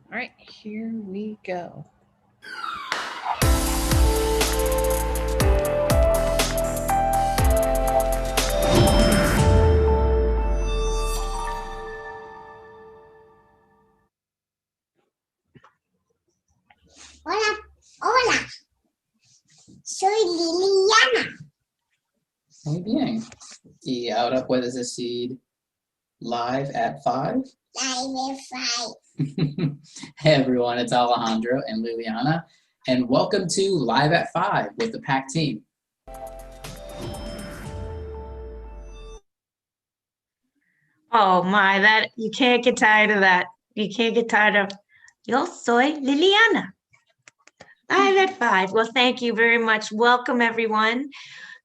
All right, here we go. Hola, hola. Soy Liliana. Muy bien. Y ahora puedes decir live at 5. Live at 5. Hey everyone, it's Alejandro and Liliana, and welcome to Live at 5 with the PAC team. Oh my, that you can't get tired of that. You can't get tired of Yo soy Liliana. Live at 5. Well, thank you very much. Welcome everyone.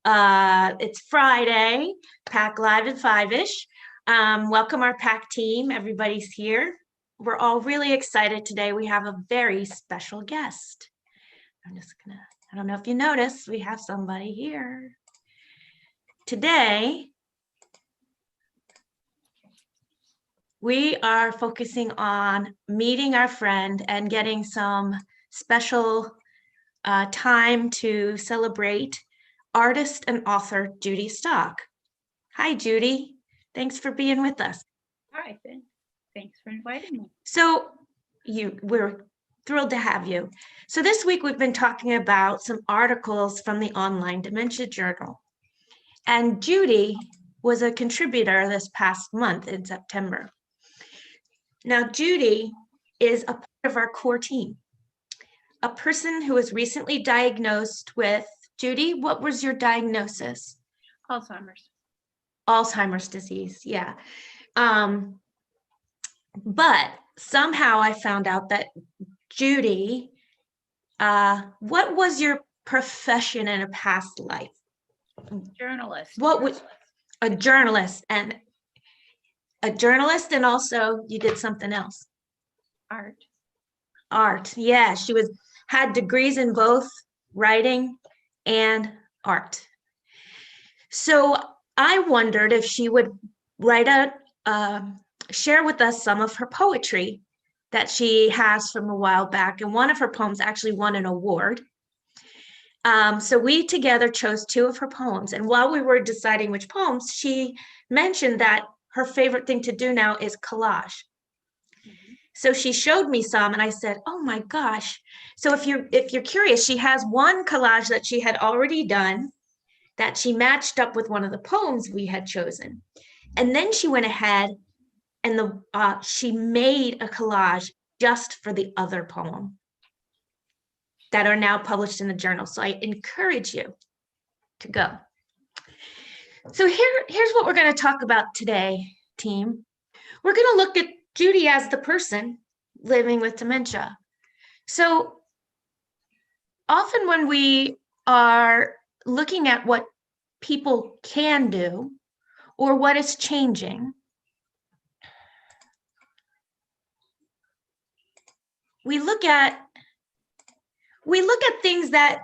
It's Friday, PAC Live at 5-ish. Welcome our PAC team. Everybody's here. We're all really excited today. We have a very special guest. I don't know if you noticed, we have somebody here. Today, we are focusing on meeting our friend and getting some special time to celebrate artist and author Judy Stock. Hi, Judy. Thanks for being with us. Hi, thanks for inviting me. So we're thrilled to have you. So this week we've been talking about some articles from the Online Dementia Journal. And Judy was a contributor this past month in September. Now, Judy is a part of our core team, a person who was recently diagnosed with, Judy, what was your diagnosis? Alzheimer's. Alzheimer's disease, yeah. But somehow I found out that Judy, what was your profession in a past life? Journalist. What was a journalist and also you did something else. Art. Yeah, she had degrees in both writing and art. So I wondered if she would share with us some of her poetry that she has from a while back. And one of her poems actually won an award. So we together chose 2 of her poems. And while we were deciding which poems, she mentioned that her favorite thing to do now is collage. So she showed me some and I said, oh my gosh. So if you're curious, she has one collage that she had already done that she matched up with one of the poems we had chosen. And then she went ahead and she made a collage just for the other poem that are now published in the journal. So I encourage you to go. So here's what we're going to talk about today, team. We're going to look at Judy as the person living with dementia. So often when we are looking at what people can do or what is changing, we look at things that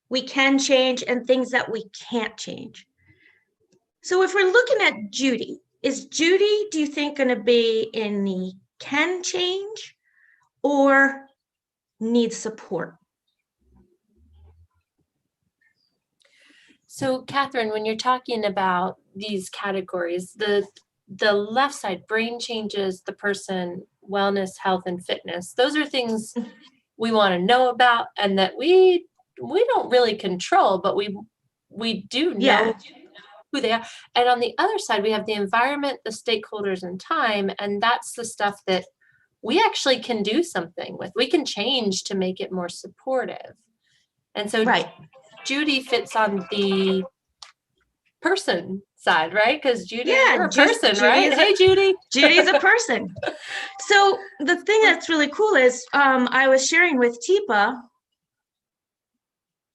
we can change and things that we can't change. So if we're looking at Judy, is Judy, do you think, going to be in the can change or needs support? So, Catherine, when you're talking about these categories, the left side, brain changes, the person, wellness, health, and fitness, those are things we want to know about and that we don't really control, but we do know who they are. And on the other side, we have the environment, the stakeholders, and time, and that's the stuff that we actually can do something with. We can change to make it more supportive. And so Judy fits on the person side, right? Because Judy, you're a person, right? Hey, Judy. Judy's a person. So the thing that's really cool is I was sharing with Teepa.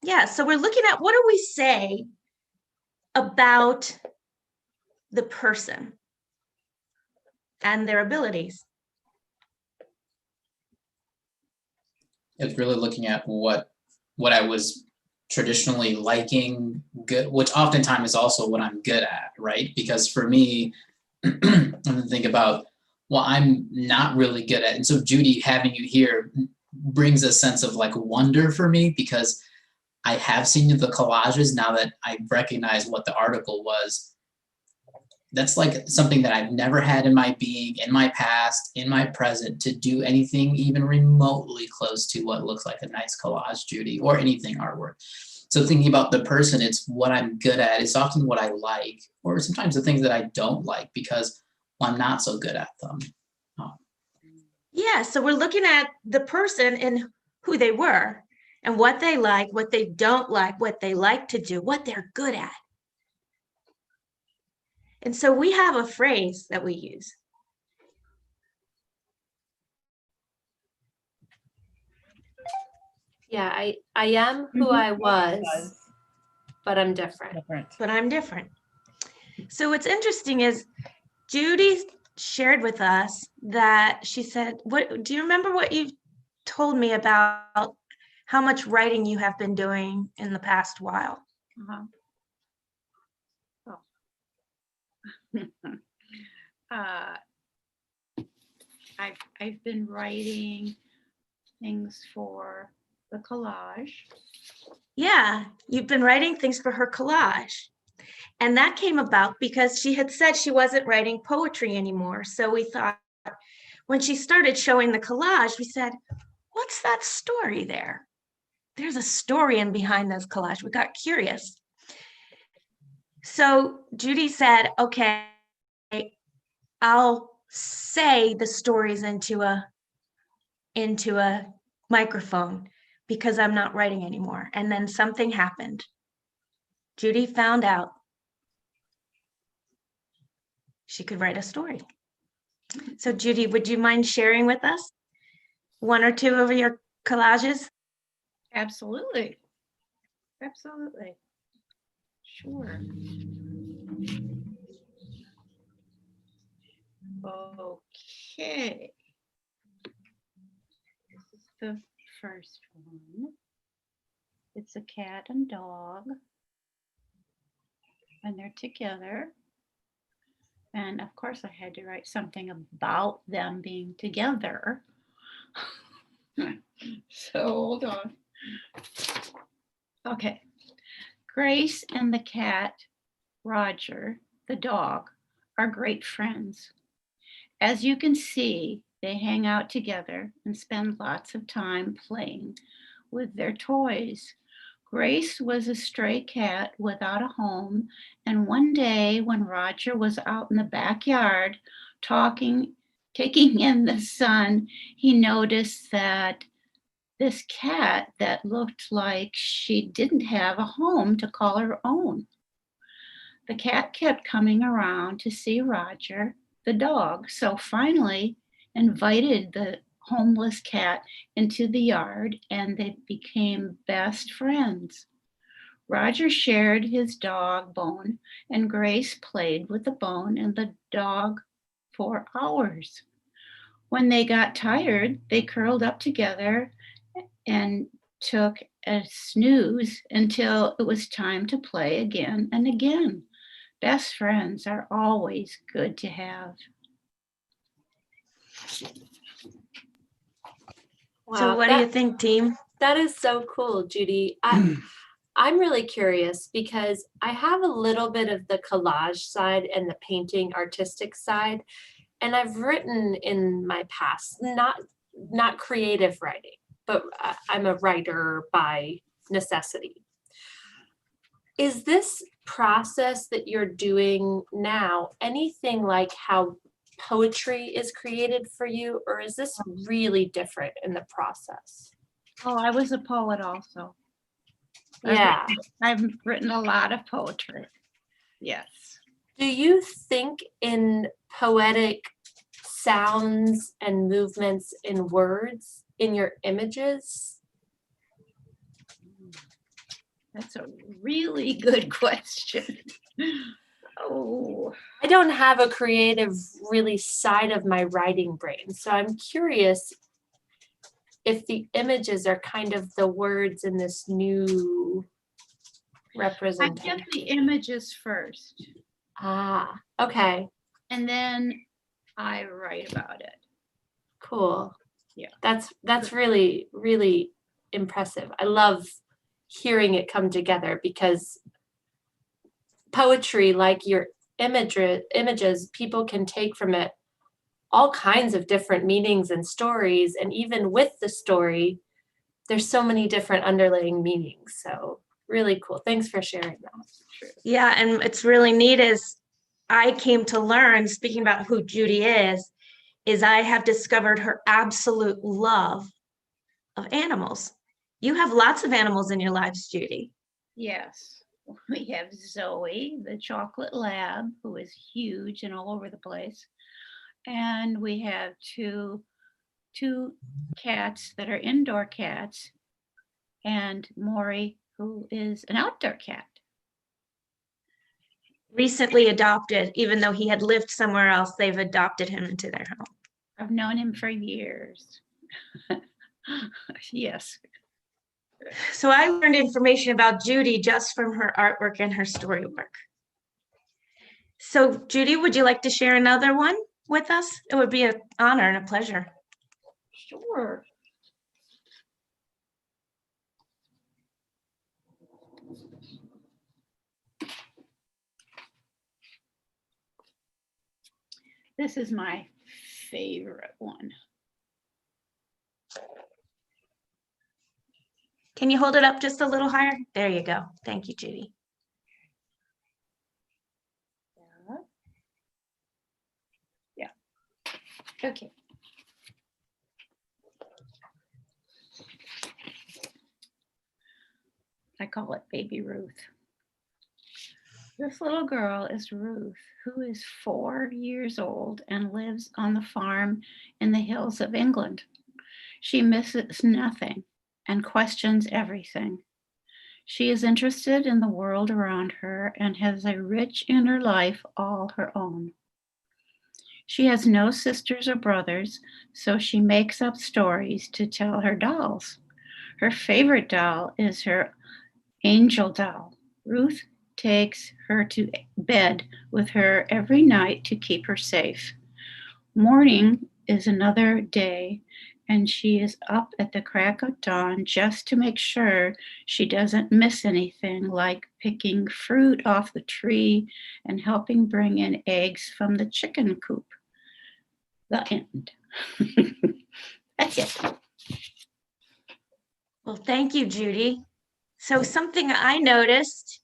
Yeah, so we're looking at what do we say about the person and their abilities. It's really looking at what I was traditionally liking, good, which oftentimes is also what I'm good at, right? Because for me, I'm gonna think about well, I'm not really good at it. And so Judy, having you here brings a sense of like wonder for me, because I have seen the collages now that I recognize what the article was. That's like something that I've never had in my being, in my past, in my present, to do anything even remotely close to what looks like a nice collage, Judy, or anything artwork. So thinking about the person, it's what I'm good at. It's often what I like, or sometimes the things that I don't like because I'm not so good at them. Yeah, so we're looking at the person and who they were and what they like, what they don't like, what they like to do, what they're good at. And so we have a phrase that we use. Yeah, I am who I was, but I'm different. But I'm different. So what's interesting is Judy shared with us that she said, "What do you remember what you told me about how much writing you have been doing in the past while?" Uh-huh. I've been writing things for the collage. Yeah, you've been writing things for her collage. And that came about because she had said she wasn't writing poetry anymore. So we thought, when she started showing the collage, we said, what's that story there? There's a story in behind this collage. We got curious. So Judy said, okay, I'll say the stories into a microphone because I'm not writing anymore. And then something happened. Judy found out she could write a story. So Judy, would you mind sharing with us one or two of your collages? Absolutely. Absolutely. Sure. Okay. This is the first one. It's a cat and dog, and they're together. And of course, I had to write something about them being together. So hold on. Okay. Grace and the cat, Roger, the dog, are great friends. As you can see, they hang out together and spend lots of time playing with their toys. Grace was a stray cat without a home, and one day when Roger was out in the backyard taking in the sun, he noticed that this cat that looked like she didn't have a home to call her own. The cat kept coming around to see Roger, the dog, so finally invited the homeless cat into the yard and they became best friends. Roger shared his dog bone and Grace played with the bone and the dog for hours. When they got tired, they curled up together and took a snooze until it was time to play again and again. Best friends are always good to have. So what do you think, team? That is so cool, Judy. I'm really curious because I have a little bit of the collage side and the painting artistic side, and I've written in my past, not creative writing, but I'm a writer by necessity. Is this process that you're doing now anything like how poetry is created for you, or is this really different in the process? Oh, I was a poet also. Yeah. I've written a lot of poetry. Yes. Do you think in poetic sounds and movements in words in your images? That's a really good question. Oh. I don't have a creative really side of my writing brain, so I'm curious if the images are kind of the words in this new I representation. get the images first. Ah, okay. And then I write about it. Cool. Yeah. That's really, really impressive. I love hearing it come together because poetry, like your images, people can take from it all kinds of different meanings and stories. And even with the story, there's so many different underlying meanings. So really cool. Thanks for sharing that. Yeah, and it's really neat is I came to learn, speaking about who Judy is I have discovered her absolute love of animals. You have lots of animals in your lives, Judy. Yes. We have Zoe, the chocolate lab, who is huge and all over the place. And we have two cats that are indoor cats, and Maury, who is an outdoor cat. Recently adopted, even though he had lived somewhere else, they've adopted him into their home. I've known him for years. Yes. So I learned information about Judy just from her artwork and her story work. So Judy, would you like to share another one with us? It would be an honor and a pleasure. Sure. This is my favorite one. Can you hold it up just a little higher? There you go. Thank you, Judy. Yeah. Okay. I call it Baby Ruth. This little girl is Ruth, who is 4 years old and lives on the farm in the hills of England. She misses nothing and questions everything. She is interested in the world around her and has a rich inner life all her own. She has no sisters or brothers, so she makes up stories to tell her dolls. Her favorite doll is her angel doll. Ruth takes her to bed with her every night to keep her safe. Morning is another day, and she is up at the crack of dawn just to make sure she doesn't miss anything, like picking fruit off the tree and helping bring in eggs from the chicken coop. The end. That's it. Well, thank you, Judy. So something I noticed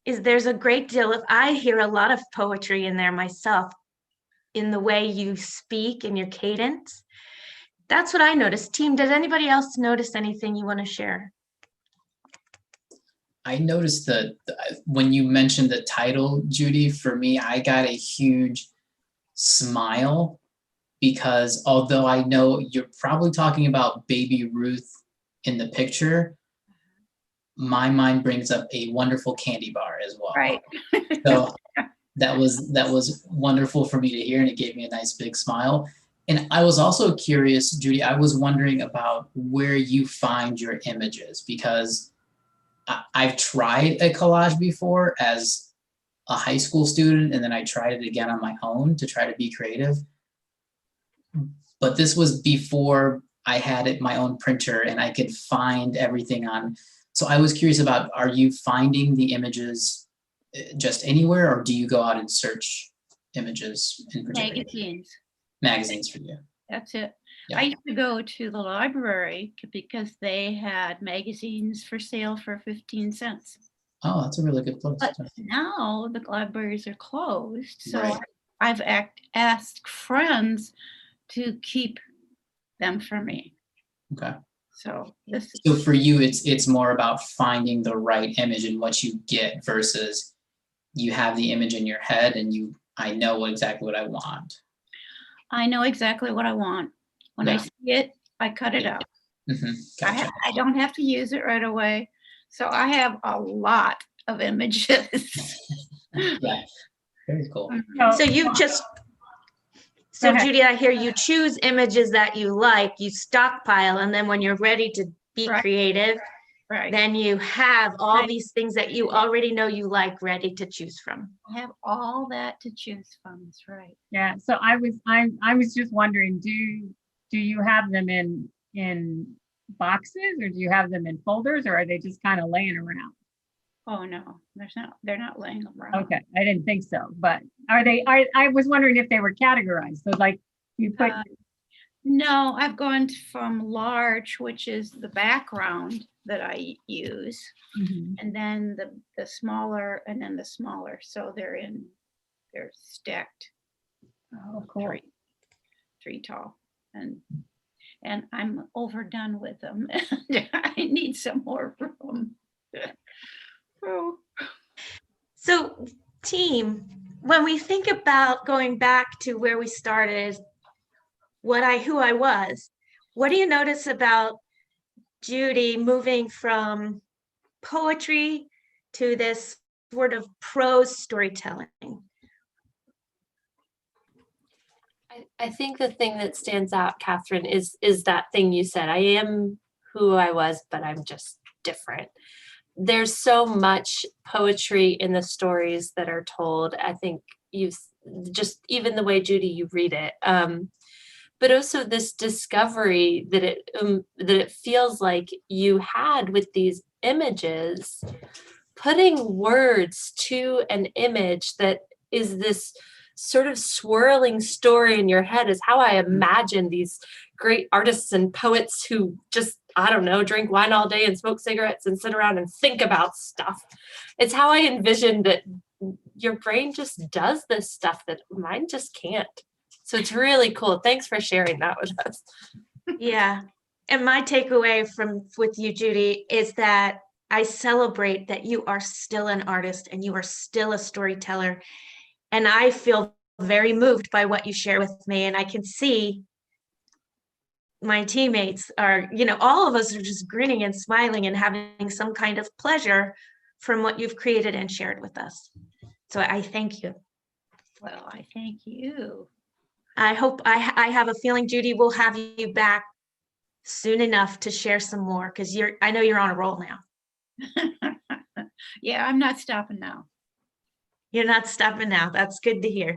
is there's a great deal of, I hear a lot of poetry in there myself, in the way you speak and your cadence. That's what I noticed. Team, did anybody else notice anything you want to share? I noticed that when you mentioned the title, Judy, for me, I got a huge smile because although I know you're probably talking about baby Ruth in the picture, my mind brings up a wonderful candy bar as well. Right. So that was wonderful for me to hear, and it gave me a nice big smile. And I was also curious, Judy, I was wondering about where you find your images, because I've tried a collage before as a high school student, and then I tried it again on my own to try to be creative. But this was before I had my own printer and I could find everything on. So I was curious about, are you finding the images just anywhere, or do you go out and search images in particular? Magazines. Magazines for you. That's it. Yeah. I used to go to the library because they had magazines for sale for 15 cents. Oh, that's a really good place. But now the libraries are closed. So Right. I've asked friends to keep them for me. Okay. So this So for you, it's more about finding the right image and what you get versus you have the image in your head and I know exactly what I want. I know exactly what I want. When I Yeah. see it, I cut it out. Mm-hmm. Gotcha. I don't have to use it right away. So I have a lot of images. Yeah. Very cool. So you just, so Judy, I hear you choose images that you like, you stockpile, and then when you're ready to be Right. creative, Right. then you have all these things that you already know you like ready to choose from. I have all that to choose from. That's right. Yeah, so I was just wondering, do you have them in boxes, or do you have them in folders, or are they just kind of laying around? Oh no, they're not laying around. Okay, I didn't think so, but are they? I was wondering if they were categorized. So like you put. No, I've gone from large, which is the background that I use, Mhm. and then the smaller, and then the smaller. So they're stacked. Oh, cool. Three tall, and I'm overdone with them. I need some more room. Oh. So team, when we think about going back to where we started, who I was, what do you notice about Judy moving from poetry to this sort of prose storytelling? I think the thing that stands out, Catherine, is that thing you said. I am who I was, but I'm just different. There's so much poetry in the stories that are told. I think you just, even the way, Judy, you read it, but also this discovery that it feels like you had with these images, putting words to an image that is this sort of swirling story in your head is how I imagine these great artists and poets who just, I don't know, drink wine all day and smoke cigarettes and sit around and think about stuff. It's how I envision that your brain just does this stuff that mine just can't. So it's really cool. Thanks for sharing that with us. Yeah. And my takeaway with you, Judy, is that I celebrate that you are still an artist and you are still a storyteller. And I feel very moved by what you share with me. And I can see my teammates are, all of us are just grinning and smiling and having some kind of pleasure from what you've created and shared with us. So I thank you. Well, I thank you. I hope I have a feeling, Judy, we'll have you back soon enough to share some more, because I know you're on a roll now. Yeah, I'm not stopping now. You're not stopping now. That's good to hear.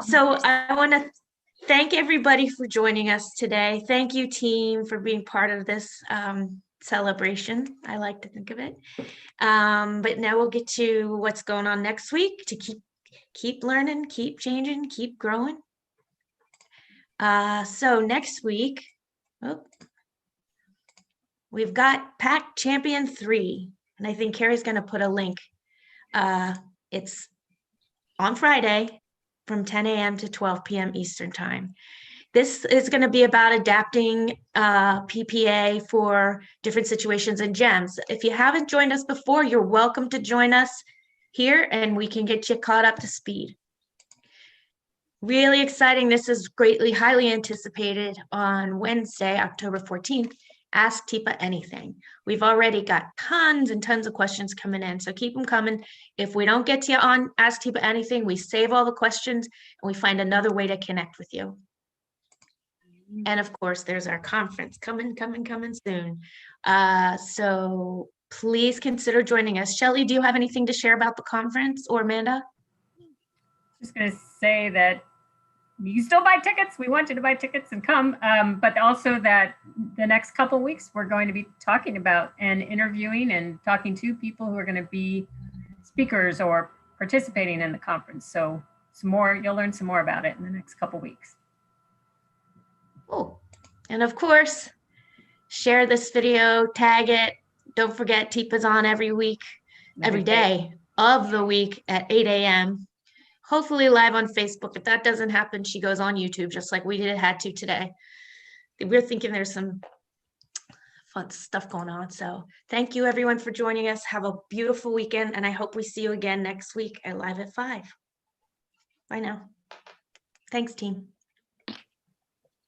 So I want to thank everybody for joining us today. Thank you, team, for being part of this celebration. I like to think of it. But now we'll get to what's going on next week to keep learning, keep changing, keep growing. So next week, we've got PAC Champion 3, and I think Carrie's going to put a link. It's on Friday from 10 a.m. to 12 p.m. Eastern time. This is going to be about adapting PPA for different situations in GEMS. If you haven't joined us before, you're welcome to join us here and we can get you caught up to speed. Really exciting. This is highly anticipated on Wednesday, October 14th. Ask TIPA anything. We've already got tons and tons of questions coming in, so keep them coming. If we don't get to you on Ask TIPA anything, we save all the questions and we find another way to connect with you. And of course, there's our conference coming soon. So please consider joining us. Shelley, do you have anything to share about the conference, or Amanda? Just going to say that you can still buy tickets. We want you to buy tickets and come, but also that the next couple of weeks, we're going to be talking about and interviewing and talking to people who are going to be speakers or participating in the conference. So you'll learn some more about it in the next couple of weeks. Oh, and of course, share this video, tag it. Don't forget, TIPA's on every day of the week at 8 a.m. Hopefully live on Facebook. If that doesn't happen, she goes on YouTube, just like we had to today. We're thinking there's some fun stuff going on. So thank you everyone for joining us. Have a beautiful weekend, and I hope we see you again next week at Live at 5. Bye now. Thanks, team.